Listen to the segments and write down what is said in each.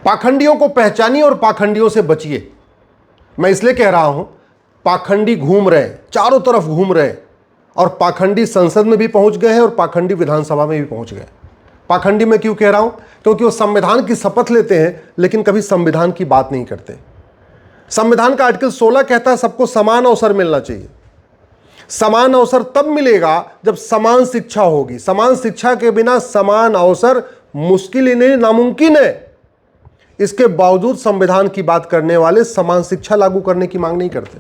पाखंडियों को पहचानिए और पाखंडियों से बचिए। मैं इसलिए कह रहा हूं, पाखंडी घूम रहे हैं, चारों तरफ घूम रहे हैं, और पाखंडी संसद में भी पहुंच गए हैं और पाखंडी विधानसभा में भी पहुंच गए। पाखंडी मैं क्यों कह रहा हूं? क्योंकि वो संविधान की शपथ लेते हैं लेकिन कभी संविधान की बात नहीं करते। संविधान का आर्टिकल 16 कहता है सबको समान अवसर मिलना चाहिए। समान अवसर तब मिलेगा जब समान शिक्षा होगी। समान शिक्षा के बिना समान अवसर मुश्किल ही नहीं, नामुमकिन है। इसके बावजूद संविधान की बात करने वाले समान शिक्षा लागू करने की मांग नहीं करते।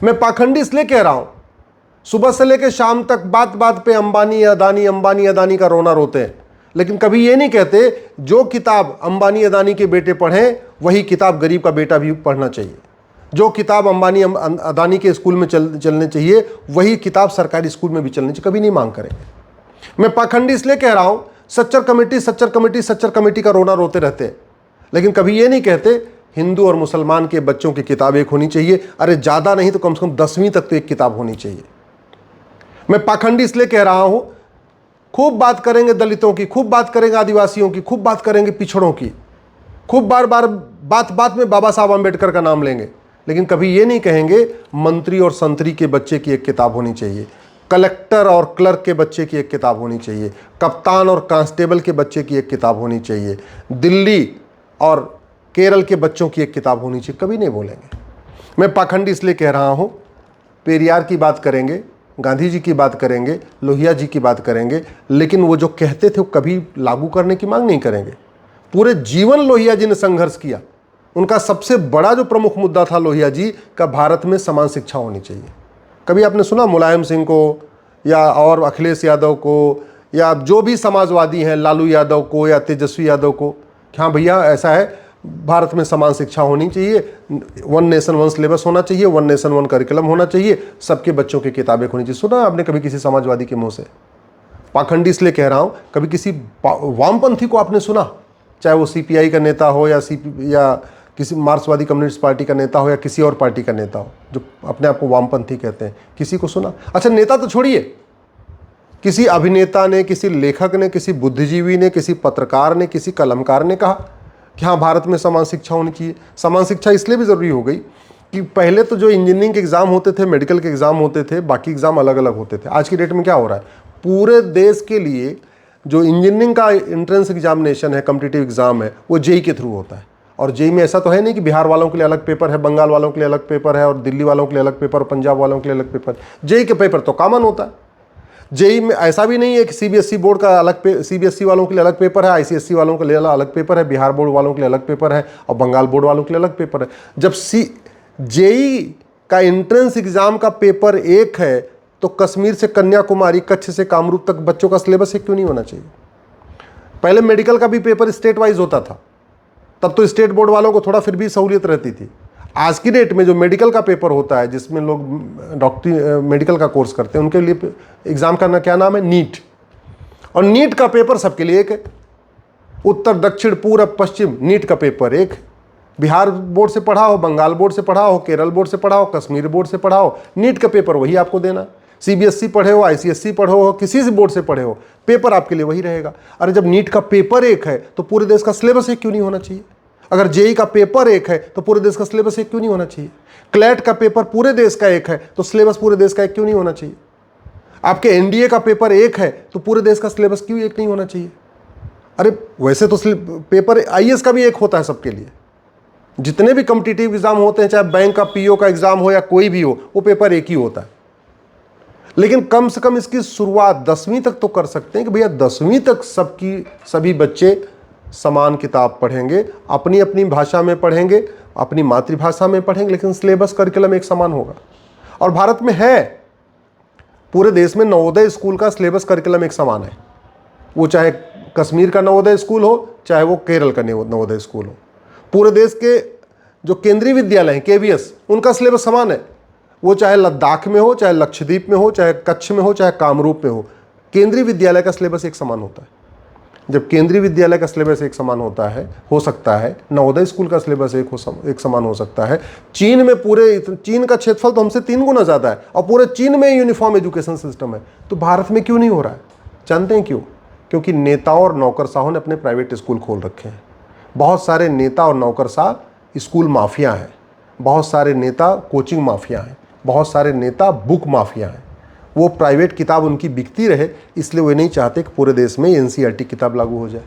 मैं पाखंडी इसलिए कह रहा हूं, सुबह से लेकर शाम तक बात बात पे अंबानी अदानी का रोना रोते हैं, लेकिन कभी ये नहीं कहते जो किताब अंबानी अदानी के बेटे पढ़ें वही किताब गरीब का बेटा भी पढ़ना चाहिए। जो किताब अंबानी अदानी के स्कूल में चलने चाहिए वही किताब सरकारी स्कूल में भी चलनी चाहिए। कभी नहीं मांग करेंगे। मैं पाखंडी इसलिए कह रहा हूं, सच्चर कमेटी का रोना रोते रहते हैं, लेकिन कभी ये नहीं कहते हिंदू और मुसलमान के बच्चों की किताब एक होनी चाहिए। अरे ज़्यादा नहीं तो कम से कम 10वीं तक तो एक किताब होनी चाहिए। मैं पाखंडी इसलिए कह रहा हूं, खूब बात करेंगे दलितों की, खूब बात करेंगे आदिवासियों की, खूब बात करेंगे पिछड़ों की, खूब बार बार बात में बाबा साहब अम्बेडकर का नाम लेंगे, लेकिन कभी ये नहीं कहेंगे मंत्री और संतरी के बच्चे की एक किताब होनी चाहिए, कलेक्टर और क्लर्क के बच्चे की एक किताब होनी चाहिए, कप्तान और कांस्टेबल के बच्चे की एक किताब होनी चाहिए, दिल्ली और केरल के बच्चों की एक किताब होनी चाहिए। कभी नहीं बोलेंगे। मैं पाखंडी इसलिए कह रहा हूँ, पेरियार की बात करेंगे, गांधी जी की बात करेंगे, लोहिया जी की बात करेंगे, लेकिन वो जो कहते थे वो कभी लागू करने की मांग नहीं करेंगे। पूरे जीवन लोहिया जी ने संघर्ष किया। उनका सबसे बड़ा जो प्रमुख मुद्दा था लोहिया जी का, भारत में समान शिक्षा होनी चाहिए। कभी आपने सुना मुलायम सिंह को या और अखिलेश यादव को या जो भी समाजवादी हैं, लालू यादव को या तेजस्वी यादव को, कि हाँ भैया ऐसा है, भारत में समान शिक्षा होनी चाहिए, वन नेशन वन सिलेबस होना चाहिए, वन नेशन वन करिकुलम होना चाहिए, सबके बच्चों की किताबें होनी चाहिए? सुना आपने कभी किसी समाजवादी के मुंह से? पाखंडी इसलिए कह रहा हूं, कभी किसी वामपंथी को आपने सुना, चाहे वो सीपीआई का नेता हो या किसी मार्क्सवादी कम्युनिस्ट पार्टी का नेता हो या किसी और पार्टी का नेता हो, जो अपने आप को वामपंथी कहते हैं, किसी को सुना? अच्छा, नेता तो छोड़िए, किसी अभिनेता ने, किसी लेखक ने, किसी बुद्धिजीवी ने, किसी पत्रकार ने, किसी कलमकार ने कहा कि हाँ भारत में समान शिक्षा होनी चाहिए? समान शिक्षा इसलिए भी ज़रूरी हो गई कि पहले तो जो इंजीनियरिंग के एग्ज़ाम होते थे, मेडिकल के एग्ज़ाम होते थे, बाकी एग्ज़ाम अलग अलग होते थे। आज की डेट में क्या हो रहा है, पूरे देश के लिए जो इंजीनियरिंग का एंट्रेंस एग्जामिनेशन है, कॉम्पिटिटिव एग्ज़ाम है, वो जेई के थ्रू होता है। और जेई में ऐसा तो है नहीं कि बिहार वालों के लिए अलग पेपर है, बंगाल वालों के लिए अलग पेपर है और दिल्ली वालों के लिए अलग पेपर, पंजाब वालों के लिए अलग पेपर। जेई के पेपर तो कॉमन होता है। जेई में ऐसा भी नहीं है कि सीबीएसई बोर्ड का अलग सीबीएसई वालों के लिए अलग पेपर है, आईसीएसई वालों के लिए अलग पेपर है, बिहार बोर्ड वालों के लिए अलग पेपर है और बंगाल बोर्ड वालों के लिए अलग पेपर है। जब जेई का एंट्रेंस एग्जाम का पेपर एक है तो कश्मीर से कन्याकुमारी, कच्छ से कामरूप तक बच्चों का सिलेबस एक क्यों नहीं होना चाहिए? पहले मेडिकल का भी पेपर स्टेट वाइज होता था, तब तो स्टेट बोर्ड वालों को थोड़ा फिर भी सहूलियत रहती थी। आज की डेट में जो मेडिकल का पेपर होता है, जिसमें लोग डॉक्टरी मेडिकल का कोर्स करते हैं, उनके लिए एग्जाम का क्या नाम है, नीट। और नीट का पेपर सबके लिए एक है, उत्तर दक्षिण पूरब पश्चिम, नीट का पेपर एक। बिहार बोर्ड से पढ़ा हो, बंगाल बोर्ड से पढ़ा हो, केरल बोर्ड से पढ़ा हो, कश्मीर बोर्ड से पढ़ा हो, नीट का पेपर वही आपको देना। सीबीएसई पढ़े हो, आईसीएसई पढ़े हो, किसी से बोर्ड से पढ़े हो, पेपर आपके लिए वही रहेगा। अरे जब नीट का पेपर एक है तो पूरे देश का सिलेबस एक क्यों नहीं होना चाहिए? अगर जेई का पेपर एक है तो पूरे देश का सिलेबस एक क्यों नहीं होना चाहिए? क्लैट का पेपर पूरे देश का एक है तो सिलेबस पूरे देश का एक क्यों नहीं होना चाहिए? आपके एनडीए का पेपर एक है तो पूरे देश का सिलेबस क्यों एक नहीं होना चाहिए? अरे वैसे तो पेपर आईएएस का भी एक होता है सबके लिए। जितने भी कॉम्पिटिटिव एग्जाम होते हैं, चाहे बैंक का पीओ का एग्जाम हो या कोई भी हो, वो पेपर एक ही होता है। लेकिन कम से कम इसकी शुरुआत 10वीं तक तो कर सकते हैं कि भैया 10वीं तक सभी बच्चे समान किताब पढ़ेंगे, अपनी अपनी भाषा में पढ़ेंगे, अपनी मातृभाषा में पढ़ेंगे, लेकिन सिलेबस करिकुलम एक समान होगा। और भारत में है, पूरे देश में नवोदय स्कूल का सिलेबस करिकुलम एक समान है। वो चाहे कश्मीर का नवोदय स्कूल हो, चाहे वो केरल का नवोदय स्कूल हो। पूरे देश के जो केंद्रीय विद्यालय हैं, केवीएस, उनका सिलेबस समान है। वो चाहे लद्दाख में हो, चाहे लक्षद्वीप में हो, चाहे कच्छ में हो, चाहे कामरूप में हो, केंद्रीय विद्यालय का सिलेबस एक समान होता है। जब केंद्रीय विद्यालय का सिलेबस एक समान होता है, हो सकता है नवोदय स्कूल का सिलेबस एक समान हो सकता है। चीन में चीन का क्षेत्रफल तो हमसे 3 गुना ज़्यादा है और पूरे चीन में यूनिफॉर्म एजुकेशन सिस्टम है, तो भारत में क्यों नहीं हो रहा है? जानते हैं क्यों? क्योंकि नेताओं और नौकरशाहों ने अपने प्राइवेट स्कूल खोल रखे हैं। बहुत सारे नेता और नौकरशाह स्कूल माफिया हैं, बहुत सारे नेता कोचिंग माफिया हैं, बहुत सारे नेता बुक माफिया हैं। वो प्राइवेट किताब उनकी बिकती रहे, इसलिए वे नहीं चाहते कि पूरे देश में एनसीईआरटी किताब लागू हो जाए।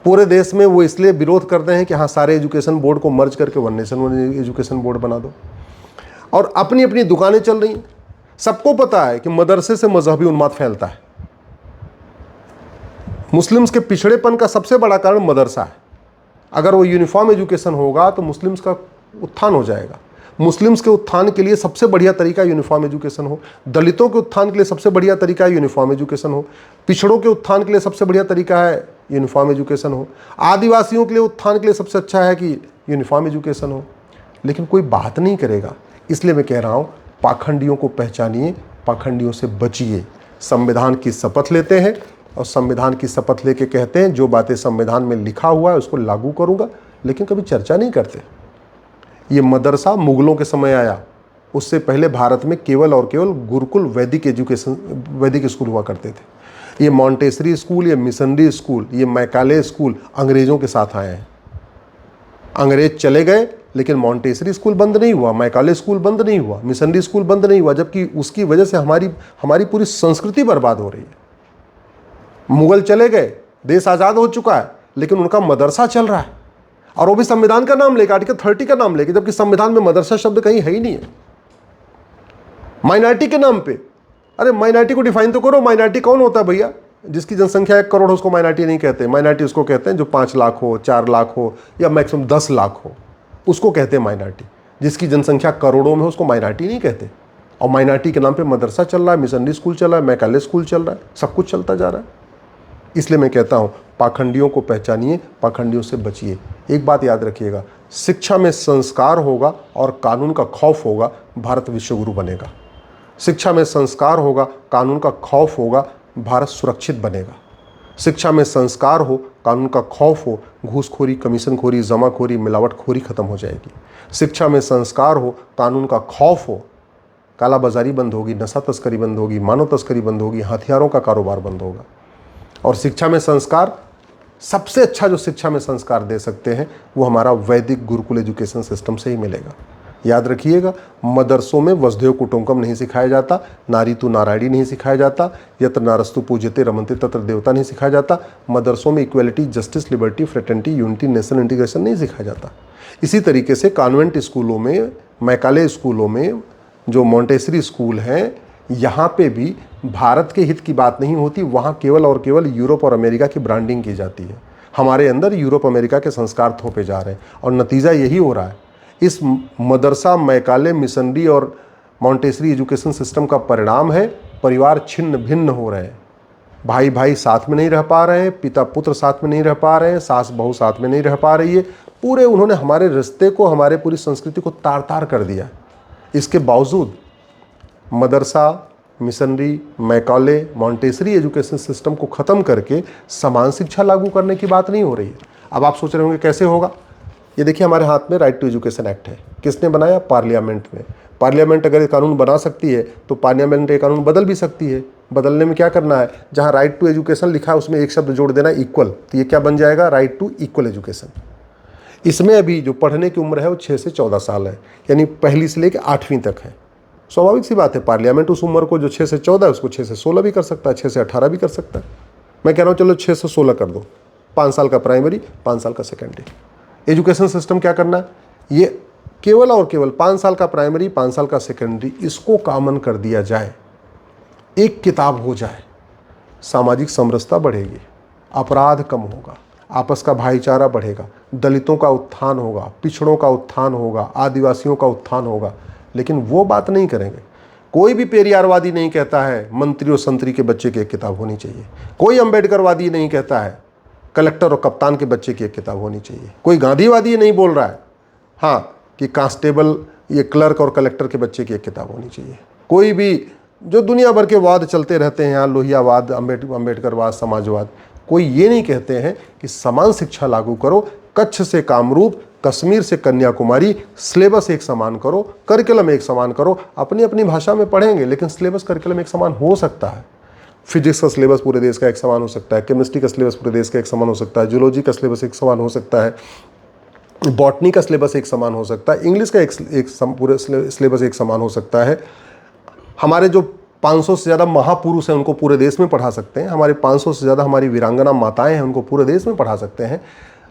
पूरे देश में वो इसलिए विरोध करते हैं कि हाँ, सारे एजुकेशन बोर्ड को मर्ज करके वन नेशन एजुकेशन बोर्ड बना दो। और अपनी अपनी दुकानें चल रही हैं। सबको पता है कि मदरसे से मजहबी उन्माद फैलता है। मुस्लिम्स के पिछड़ेपन का सबसे बड़ा कारण मदरसा है। अगर वो यूनिफॉर्म एजुकेशन होगा तो मुस्लिम्स का उत्थान हो जाएगा। मुस्लिम्स के उत्थान के लिए सबसे बढ़िया तरीका यूनिफॉर्म एजुकेशन हो, दलितों के उत्थान के लिए सबसे बढ़िया तरीका है यूनिफॉर्म एजुकेशन हो, पिछड़ों के उत्थान के लिए सबसे बढ़िया तरीका है यूनिफॉर्म एजुकेशन हो, आदिवासियों के लिए उत्थान के लिए सबसे अच्छा है कि यूनिफॉर्म एजुकेशन हो। लेकिन कोई बात नहीं करेगा। इसलिए मैं कह रहा हूँ, पाखंडियों को पहचानिए, पाखंडियों से बचिए। संविधान की शपथ लेते हैं और संविधान की शपथ लेके कहते हैं जो बातें संविधान में लिखा हुआ है उसको लागू करूँगा, लेकिन कभी चर्चा नहीं करते। ये मदरसा मुगलों के समय आया, उससे पहले भारत में केवल और केवल गुरुकुल वैदिक स्कूल हुआ करते थे। ये मॉन्टेसरी स्कूल, ये मिशनरी स्कूल, ये मैकाले स्कूल अंग्रेज़ों के साथ आए हैं। अंग्रेज चले गए लेकिन मॉन्टेसरी स्कूल बंद नहीं हुआ, मैकाले स्कूल बंद नहीं हुआ, मिशनरी स्कूल बंद नहीं हुआ, जबकि उसकी वजह से हमारी पूरी संस्कृति बर्बाद हो रही है। मुगल चले गए, देश आज़ाद हो चुका है, लेकिन उनका मदरसा चल रहा है, और वो भी संविधान का नाम लेकर, आर्टिकल 30 का नाम लेके, जबकि संविधान में मदरसा शब्द कहीं है ही नहीं है। माइनॉरिटी के नाम पे, अरे माइनॉरिटी को डिफाइन तो करो। माइनॉरिटी कौन होता है भैया? जिसकी जनसंख्या 1 करोड़ हो उसको माइनॉरिटी नहीं कहते। माइनॉरिटी उसको कहते हैं जो 5 लाख हो, 4 लाख हो, या मैक्सिमम 10 लाख हो, उसको कहते हैं माइनॉरिटी। जिसकी जनसंख्या करोड़ों में हो उसको माइनॉरिटी नहीं कहते। और माइनॉरिटी के नाम पे मदरसा चल रहा है, मिशनरी स्कूल चल रहा है, मैकाले स्कूल चल रहा है, सब कुछ चलता जा रहा है। इसलिए मैं कहता हूँ, पाखंडियों को पहचानिए, पाखंडियों से बचिए। एक बात याद रखिएगा, शिक्षा में संस्कार होगा और कानून का खौफ होगा, भारत विश्वगुरु बनेगा। शिक्षा में संस्कार होगा, कानून का खौफ होगा, भारत सुरक्षित बनेगा। शिक्षा में संस्कार हो, कानून का खौफ हो, घूसखोरी, कमीशनखोरी, जमाखोरी, मिलावटखोरी खत्म हो जाएगी। शिक्षा में संस्कार हो, कानून का खौफ हो, कालाबाजारी बंद होगी, नशा तस्करी बंद होगी, मानव तस्करी बंद होगी, हथियारों का कारोबार बंद होगा। और शिक्षा में संस्कार, सबसे अच्छा जो शिक्षा में संस्कार दे सकते हैं वो हमारा वैदिक गुरुकुल एजुकेशन सिस्टम से ही मिलेगा। याद रखिएगा, मदरसों में वसुधैव कुटुंबकम नहीं सिखाया जाता, नारी तू नारायणी नहीं सिखाया जाता, यत्र नारस्तु पूज्यते रमन्ते तत्र देवता नहीं सिखाया जाता। मदरसों में equality, justice, liberty, fraternity, unity, national integration नहीं सिखाया जाता। इसी तरीके से कॉन्वेंट स्कूलों में, मैकाले स्कूलों में, जो मॉन्टेसरी स्कूल हैं, यहाँ पे भी भारत के हित की बात नहीं होती। वहाँ केवल और केवल यूरोप और अमेरिका की ब्रांडिंग की जाती है। हमारे अंदर यूरोप अमेरिका के संस्कार थोपे जा रहे हैं और नतीजा यही हो रहा है। इस मदरसा, मैकाले, मिशनरी और मॉन्टेसरी एजुकेशन सिस्टम का परिणाम है परिवार छिन्न भिन्न हो रहे हैं। भाई भाई साथ में नहीं रह पा रहे हैं, पिता पुत्र साथ में नहीं रह पा रहे हैं, सास बहू साथ में नहीं रह पा रही है। पूरे उन्होंने हमारे रिश्ते को, हमारे पूरी संस्कृति को तार तार कर दिया। इसके बावजूद मदरसा, missionary, Macaulay, Montessori education system को ख़त्म करके समान शिक्षा लागू करने की बात नहीं हो रही है। अब आप सोच रहे होंगे कैसे होगा? ये देखिए, हमारे हाथ में राइट टू एजुकेशन एक्ट है। किसने बनाया? पार्लियामेंट ने। पार्लियामेंट अगर ये कानून बना सकती है तो पार्लियामेंट ये कानून बदल भी सकती है। बदलने में क्या करना है? जहाँ राइट टू एजुकेशन लिखा है उसमें एक शब्द जोड़ देना, इक्वल। तो ये क्या बन जाएगा? Right to equal education. इसमें अभी जो पढ़ने की उम्र है वो 6 से 14 साल है, यानी पहली से लेकर 8वीं तक है। स्वाभाविक सी बात है, पार्लियामेंट उस उम्र को जो 6 से 14 है उसको 6 से 16 भी कर सकता है, 6 से 18 भी कर सकता है। मैं कह रहा हूँ चलो 6 से 16 कर दो। 5 साल का प्राइमरी, 5 साल का सेकेंडरी। एजुकेशन सिस्टम क्या करना है? ये केवल और केवल 5 साल का प्राइमरी, 5 साल का सेकेंडरी, इसको कॉमन कर दिया जाए, एक किताब हो जाए। सामाजिक समरसता बढ़ेगी, अपराध कम होगा, आपस का भाईचारा बढ़ेगा, दलितों का उत्थान होगा, पिछड़ों का उत्थान होगा, आदिवासियों का उत्थान होगा। लेकिन वो बात नहीं करेंगे। कोई भी पेरियारवादी नहीं कहता है मंत्री और संतरी के बच्चे की एक किताब होनी चाहिए। कोई अम्बेडकरवादी नहीं कहता है कलेक्टर और कप्तान के बच्चे की एक किताब होनी चाहिए। कोई गांधीवादी नहीं बोल रहा है हाँ कि कांस्टेबल, ये क्लर्क और कलेक्टर के बच्चे की एक किताब होनी चाहिए। कोई भी जो दुनिया भर के वाद चलते रहते हैं यहाँ, लोहियावाद, अम्बेडकरवाद, समाजवाद, कोई ये नहीं कहते हैं कि समान शिक्षा लागू करो। कच्छ से कामरूप, कश्मीर से कन्याकुमारी, सिलेबस एक समान करो, करिकुलम एक समान करो। अपनी अपनी भाषा में पढ़ेंगे लेकिन सिलेबस करिकुलम एक समान हो सकता है। फिजिक्स का सिलेबस पूरे देश का एक समान हो सकता है, केमिस्ट्री का सिलेबस पूरे देश का एक समान हो सकता है, जूलॉजी का सिलेबस एक समान हो सकता है, बॉटनी का सिलेबस एक समान हो सकता है, इंग्लिश का पूरे सिलेबस एक समान हो सकता है। हमारे जो 500 से ज़्यादा महापुरुष हैं उनको पूरे देश में पढ़ा सकते हैं, हमारे 500 से ज़्यादा हमारी वीरांगना माताएं हैं उनको पूरे देश में पढ़ा सकते हैं।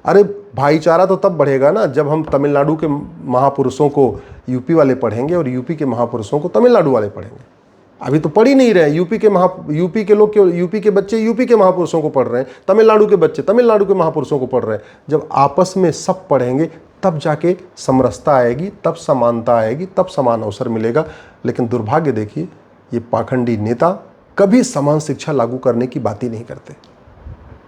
अरे भाईचारा तो तब बढ़ेगा ना जब हम तमिलनाडु के महापुरुषों को यूपी वाले पढ़ेंगे और यूपी के महापुरुषों को तमिलनाडु वाले पढ़ेंगे। अभी तो पढ़ ही नहीं रहे। यूपी के लोग यूपी के बच्चे यूपी के महापुरुषों को पढ़ रहे हैं, तमिलनाडु के बच्चे तमिलनाडु के महापुरुषों को पढ़ रहे हैं। जब आपस में सब पढ़ेंगे तब जाके समरसता आएगी, तब समानता आएगी, तब समान अवसर मिलेगा। लेकिन दुर्भाग्य देखिए, ये पाखंडी नेता कभी समान शिक्षा लागू करने की बात ही नहीं करते।